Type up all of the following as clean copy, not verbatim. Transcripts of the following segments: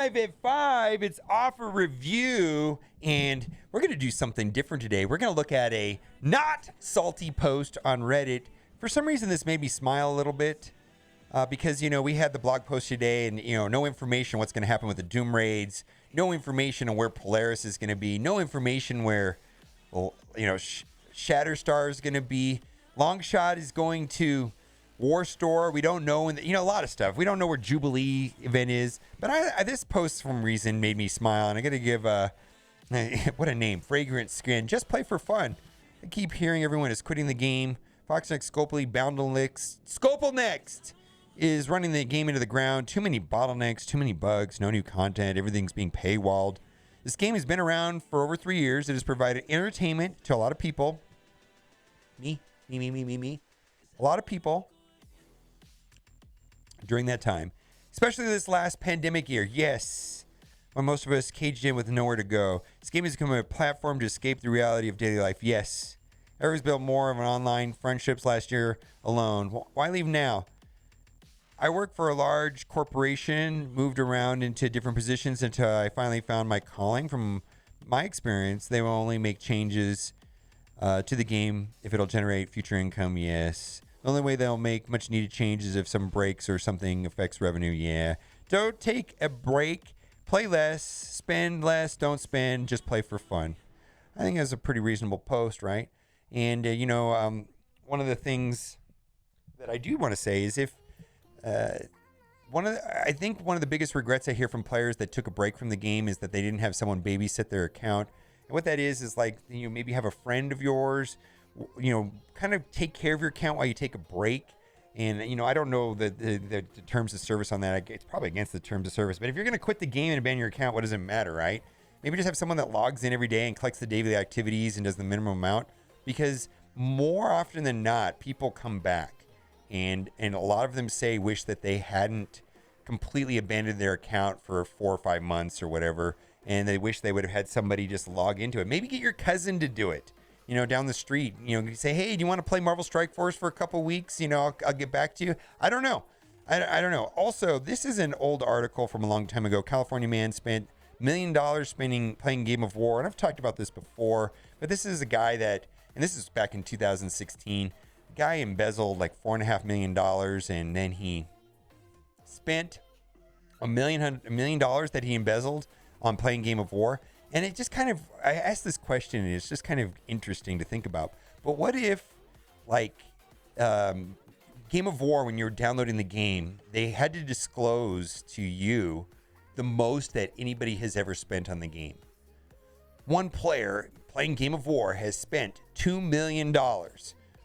At 5, it's offer review, and we're going to do something different today. We're going to look at a not salty post on Reddit. For some reason, this made me smile a little bit because, we had the blog post today and, no information what's going to happen with the Doom raids, no information on where Polaris is going to be, no information where, Shatterstar is going to be. Longshot is going to War Store. We don't know, and a lot of stuff. We don't know where Jubilee event is. But this post, for some reason, made me smile, and I got to give what a name, Fragrant Skin. Just play for fun. I keep hearing everyone is quitting the game. Foxnex, Scopely, Scopel Next is running the game into the ground. Too many bottlenecks, too many bugs, no new content. Everything's being paywalled. This game has been around for over 3 years. It has provided entertainment to a lot of people. Me. A lot of people during that time, especially this last pandemic year. Yes, when most of us caged in with nowhere to go. This game has become a platform to escape the reality of daily life. Yes, everyone's built more of an online friendships last year alone. Why leave now? I worked for a large corporation, moved around into different positions until I finally found my calling. From my experience, they will only make changes to the game if it'll generate future income. Yes. The only way they'll make much needed changes if some breaks or something affects revenue. Yeah. Don't take a break. Play less. Spend less. Don't spend. Just play for fun. I think that's a pretty reasonable post, right? And, one of the things that I do want to say is if I think one of the biggest regrets I hear from players that took a break from the game is that they didn't have someone babysit their account. And what that is like, maybe have a friend of yours, kind of take care of your account while you take a break. And, I don't know the terms of service on that. It's probably against the terms of service. But if you're going to quit the game and abandon your account, what does it matter, right? Maybe just have someone that logs in every day and collects the daily activities and does the minimum amount. Because more often than not, people come back. And a lot of them wish that they hadn't completely abandoned their account for 4 or 5 months or whatever. And they wish they would have had somebody just log into it. Maybe get your cousin to do it. Down the street, say, hey, do you want to play Marvel Strike Force for a couple weeks? I'll get back to you. I don't know. I don't know. Also, this is an old article from a long time ago. California man spent $1 million playing Game of War. And I've talked about this before, but this is a guy that, and this is back in 2016, the guy embezzled like $4.5 million. And then he spent $1 million that he embezzled on playing Game of War. And it just I asked this question, and it's just kind of interesting to think about. But what if, Game of War, when you're downloading the game, they had to disclose to you the most that anybody has ever spent on the game? One player playing Game of War has spent $2 million.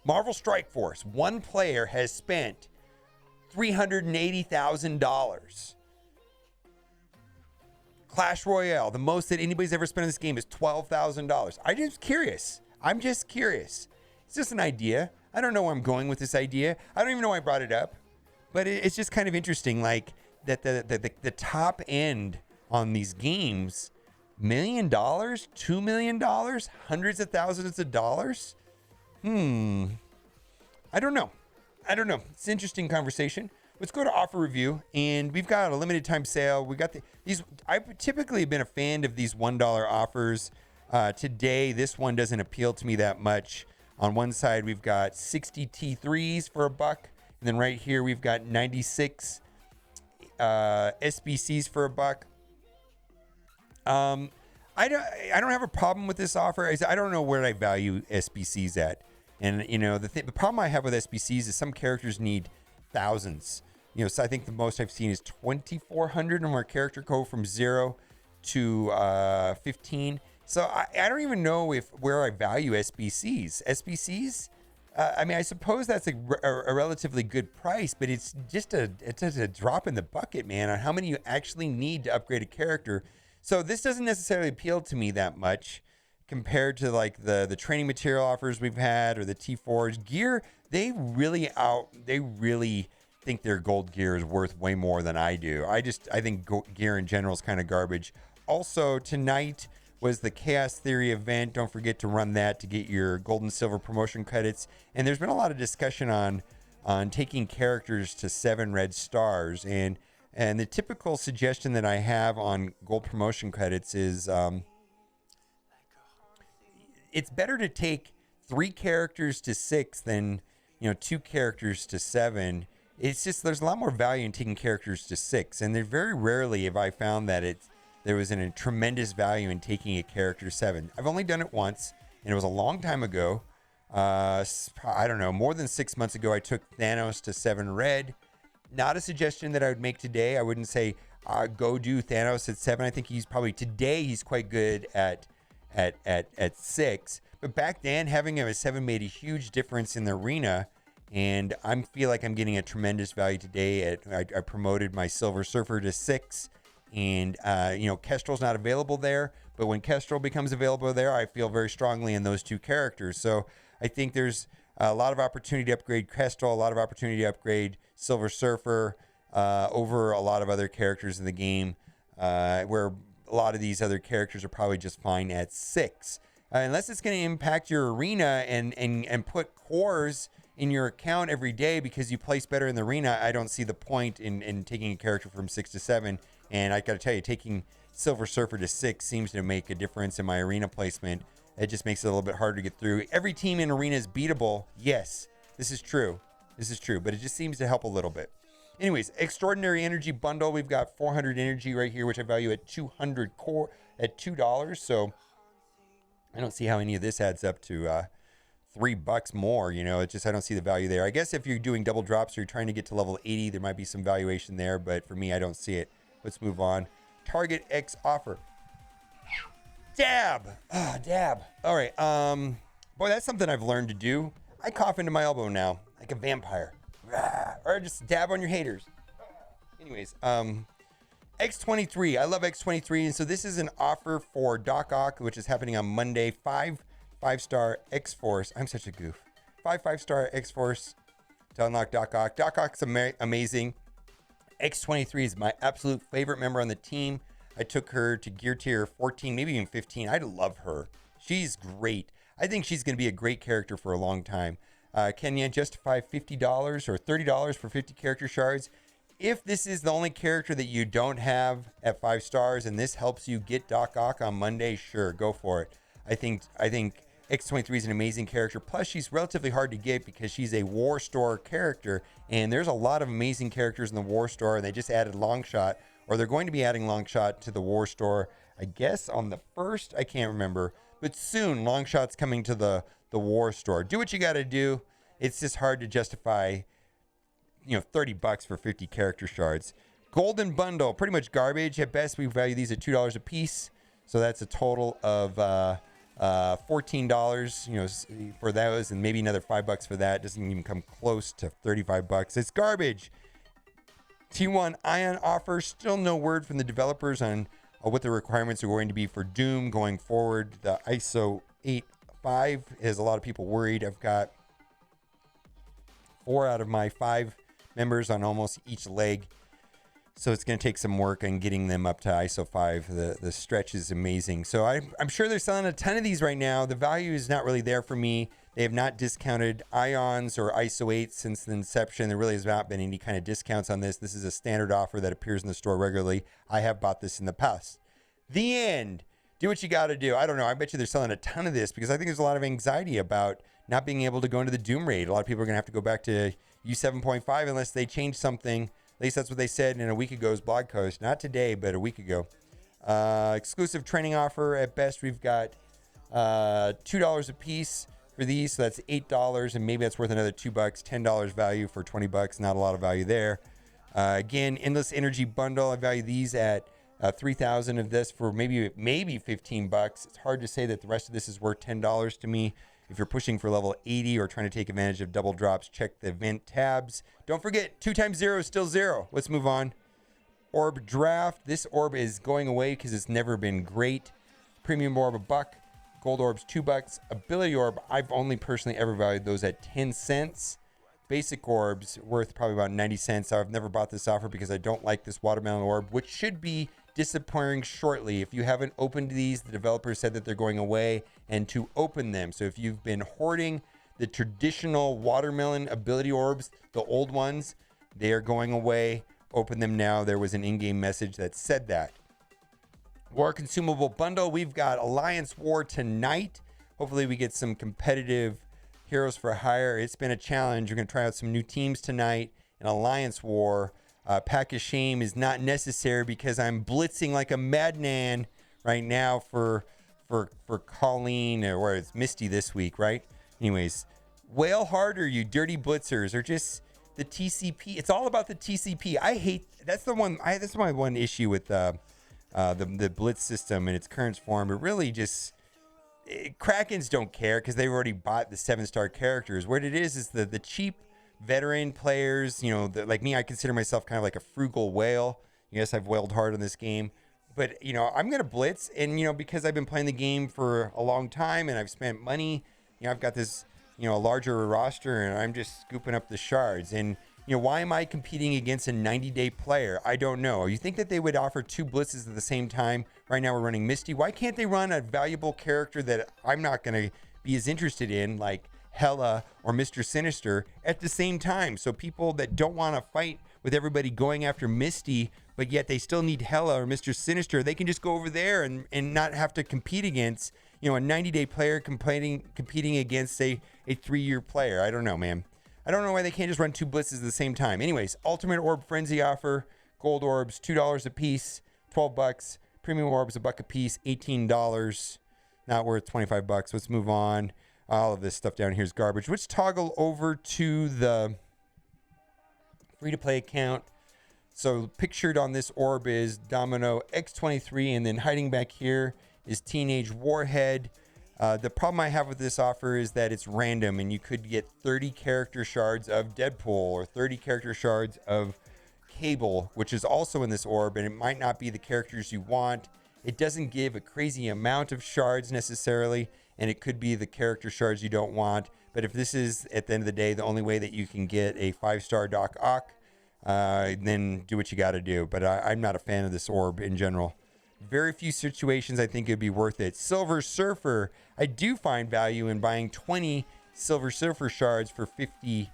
Marvel Strike Force, one player has spent $380,000. Clash Royale, the most that anybody's ever spent on this game is $12,000. I'm just curious. It's just an idea. I don't know where I'm going with this idea. I don't even know why I brought it up. But it's just kind of interesting, like, that the top end on these games, $1 million, $2 million, hundreds of thousands of dollars. I don't know. It's an interesting conversation. Let's go to offer review, and we've got a limited time sale. We got these. I've typically been a fan of these $1 offers. Today, this one doesn't appeal to me that much. On one side, we've got 60 T3s for $1, and then right here we've got 96 SBCs for $1. I don't have a problem with this offer. I don't know where I value SBCs at, and the problem I have with SBCs is some characters need thousands. So I think the most I've seen is 2,400 and where character go from 0 to 15. So I don't even know where I value SBCs. SBCs, I suppose that's a relatively good price, but it's just a drop in the bucket, man, on how many you actually need to upgrade a character. So this doesn't necessarily appeal to me that much compared to like the training material offers we've had or the T4s. Gear, they really think their gold gear is worth way more than I do. I think gear in general is kind of garbage. Also, tonight was the Chaos Theory event. Don't forget to run that to get your gold and silver promotion credits. And there's been a lot of discussion on taking characters to 7 red stars. And And the typical suggestion that I have on gold promotion credits is it's better to take 3 characters to 6 than 2 characters to 7. It's just there's a lot more value in taking characters to 6, and there very rarely have I found that there was a tremendous value in taking a character 7. I've only done it once, and it was a long time ago. I don't know, more than 6 months ago. I took Thanos to 7 red. Not a suggestion that I would make today. I wouldn't say go do Thanos at 7. I think he's quite good at 6. But back then, having him at 7 made a huge difference in the arena, and I feel like I'm getting a tremendous value today. I promoted my Silver Surfer to 6, and Kestrel's not available there, but when Kestrel becomes available there, I feel very strongly in those 2 characters. So I think there's a lot of opportunity to upgrade Kestrel, a lot of opportunity to upgrade Silver Surfer over a lot of other characters in the game, where a lot of these other characters are probably just fine at 6. Unless it's going to impact your arena and put cores in your account every day because you place better in the arena, I don't see the point in taking a character from 6 to 7. And I got to tell you, taking Silver Surfer to 6 seems to make a difference in my arena placement. It just makes it a little bit harder to get through. Every team in arena is beatable. Yes, this is true. But it just seems to help a little bit. Anyways, Extraordinary Energy Bundle. We've got 400 energy right here, which I value at 200 core at $2. So I don't see how any of this adds up to $3 more. It's just I don't see the value there. I guess if you're doing double drops or you're trying to get to level 80, there might be some valuation there. But for me, I don't see it. Let's move on. Target X Offer. Dab. Dab. All right. Boy, that's something I've learned to do. I cough into my elbow now, like a vampire. Or just dab on your haters. Anyways, X23. I love X23, and so this is an offer for Doc Ock, which is happening on Monday. 5-star X-Force. I'm such a goof. 5-star X-Force to unlock Doc Ock. Doc Ock's amazing. X23 is my absolute favorite member on the team. I took her to gear tier 14, maybe even 15. I love her. She's great. I think she's going to be a great character for a long time. Can you justify $50 or $30 for 50 character shards? If this is the only character that you don't have at 5 stars and this helps you get Doc Ock on Monday, sure, go for it. I think X23 is an amazing character. Plus, she's relatively hard to get because she's a War Store character, and there's a lot of amazing characters in the War Store, and they just added Longshot, or they're going to be adding Longshot to the War Store, I guess on the 1st, I can't remember, but soon Longshot's coming to the War Store. Do what you got to do. It's just hard to justify, $30 for 50 character shards. Golden Bundle, pretty much garbage. At best, we value these at $2 a piece, so that's a total of $14, for those, and maybe another $5 for that. Doesn't even come close to $35. It's garbage. T1 Ion Offer. Still no word from the developers on what the requirements are going to be for Doom going forward. The ISO 8.5 has a lot of people worried. I've got 4 out of my 5 members on almost each leg. So it's going to take some work on getting them up to ISO 5. The stretch is amazing. So I'm sure they're selling a ton of these right now. The value is not really there for me. They have not discounted Ions or ISO 8 since the inception. There really has not been any kind of discounts on this. This is a standard offer that appears in the store regularly. I have bought this in the past. The end. Do what you got to do. I don't know. I bet you they're selling a ton of this because I think there's a lot of anxiety about not being able to go into the Doom raid. A lot of people are going to have to go back to U7.5 unless they change something. At least that's what they said in a week ago's blog post. Not today, but a week ago. Exclusive training offer. At best, we've got $2 a piece for these. So that's $8, and maybe that's worth another $2. $10 value for $20. Not a lot of value there. Again, Endless Energy Bundle. I value these at 3,000 of this for maybe $15. It's hard to say that the rest of this is worth $10 to me. If you're pushing for level 80 or trying to take advantage of double drops, check the event tabs. Don't forget, 2 times 0 is still 0. Let's move on. Orb Draft. This orb is going away because it's never been great. Premium Orb, $1. Gold Orbs, $2. Ability Orb, I've only personally ever valued those at 10 cents. Basic Orbs, worth probably about 90 cents. I've never bought this offer because I don't like this Watermelon Orb, which should be disappearing shortly. If you haven't opened these, the developers said that they're going away and to open them. So if you've been hoarding the traditional Watermelon ability orbs, the old ones, they are going away. open them now. There was an in-game message that said that. War consumable bundle. We've got Alliance War tonight. Hopefully we get some competitive heroes for hire. It's been a challenge. We're going to try out some new teams tonight in Alliance War. Pack of Shame is not necessary because I'm blitzing like a madman right now for Colleen, or it's Misty this week, right? Anyways, wail harder, you dirty blitzers, or just the TCP. It's all about the TCP. I hate that's my one issue with the blitz system in its current form. It really just Krakens don't care because they've already bought the 7-star characters. What it is the cheap veteran players. Like me, I consider myself kind of like a frugal whale. Yes, I've wailed hard on this game. But, I'm going to blitz. And, because I've been playing the game for a long time and I've spent money, I've got this, larger roster and I'm just scooping up the shards. And, why am I competing against a 90-day player? I don't know. You think that they would offer 2 blitzes at the same time? Right now we're running Misty. Why can't they run a valuable character that I'm not going to be as interested in, like Hela or Mr. Sinister, at the same time? So people that don't want to fight with everybody going after Misty, but yet they still need Hela or Mr. Sinister, they can just go over there and not have to compete against, a 90-day player competing against a 3-year player. I don't know, man. I don't know why they can't just run 2 blitzes at the same time. Anyways, Ultimate Orb Frenzy offer, gold orbs, $2 a piece, $12. Premium orbs, $1 a piece, $18. Not worth $25. Let's move on. All of this stuff down here is garbage. Let's toggle over to the free-to-play account. So pictured on this orb is Domino X23, and then hiding back here is Teenage Warhead. The problem I have with this offer is that it's random, and you could get 30 character shards of Deadpool or 30 character shards of Cable, which is also in this orb, and it might not be the characters you want. It doesn't give a crazy amount of shards necessarily, and it could be the character shards you don't want. But if this is, at the end of the day, the only way that you can get a 5-star Doc Ock, then do what you got to do. But I'm not a fan of this orb in general. Very few situations I think it'd be worth it. Silver Surfer. I do find value in buying 20 Silver Surfer shards for $50.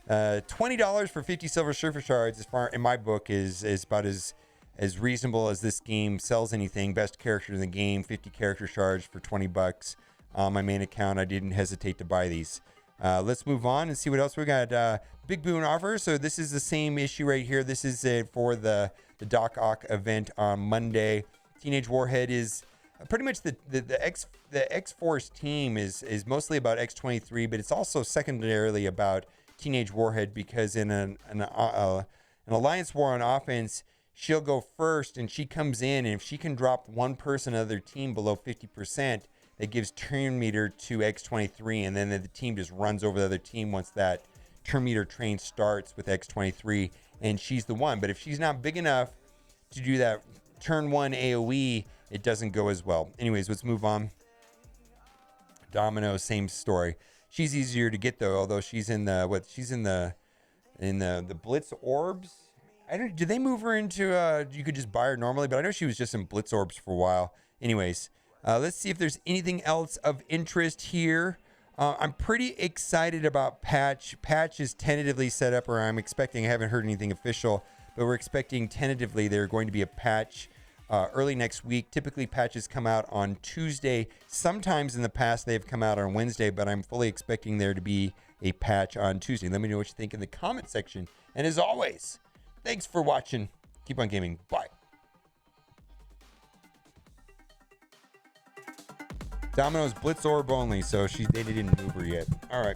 $20 for 50 Silver Surfer shards, as far in my book, is about as reasonable as this game sells anything. Best character in the game, 50 character shards for $20. On my main account, I didn't hesitate to buy these. Let's move on and see what else we got. Big Boon offer. So this is the same issue right here. This is for the Doc Ock event on Monday. Teenage Warhead is pretty much the X-Force team is mostly about X23, but it's also secondarily about Teenage Warhead, because in an Alliance War on offense, she'll go first and she comes in, and if she can drop one person of their team below 50%, that gives turn meter to X23, and then the team just runs over the other team once that turn meter train starts with X23, and she's the one. But if she's not big enough to do that turn 1 AoE, it doesn't go as well. Anyways, let's move on. Domino, same story. She's easier to get though, although she's in the Blitz orbs. Do they move her into you could just buy her normally, but I know she was just in Blitz orbs for a while. Anyways, let's see if there's anything else of interest here. I'm pretty excited about Patch. Patch is tentatively set up, or I'm expecting, I haven't heard anything official, but we're expecting tentatively there's going to be a patch early next week. Typically patches come out on Tuesday. Sometimes in the past they've come out on Wednesday, but I'm fully expecting there to be a patch on Tuesday. Let me know what you think in the comment section. And as always, thanks for watching. Keep on gaming. Bye. Domino's Blitz Orb only, so they didn't move her yet. All right.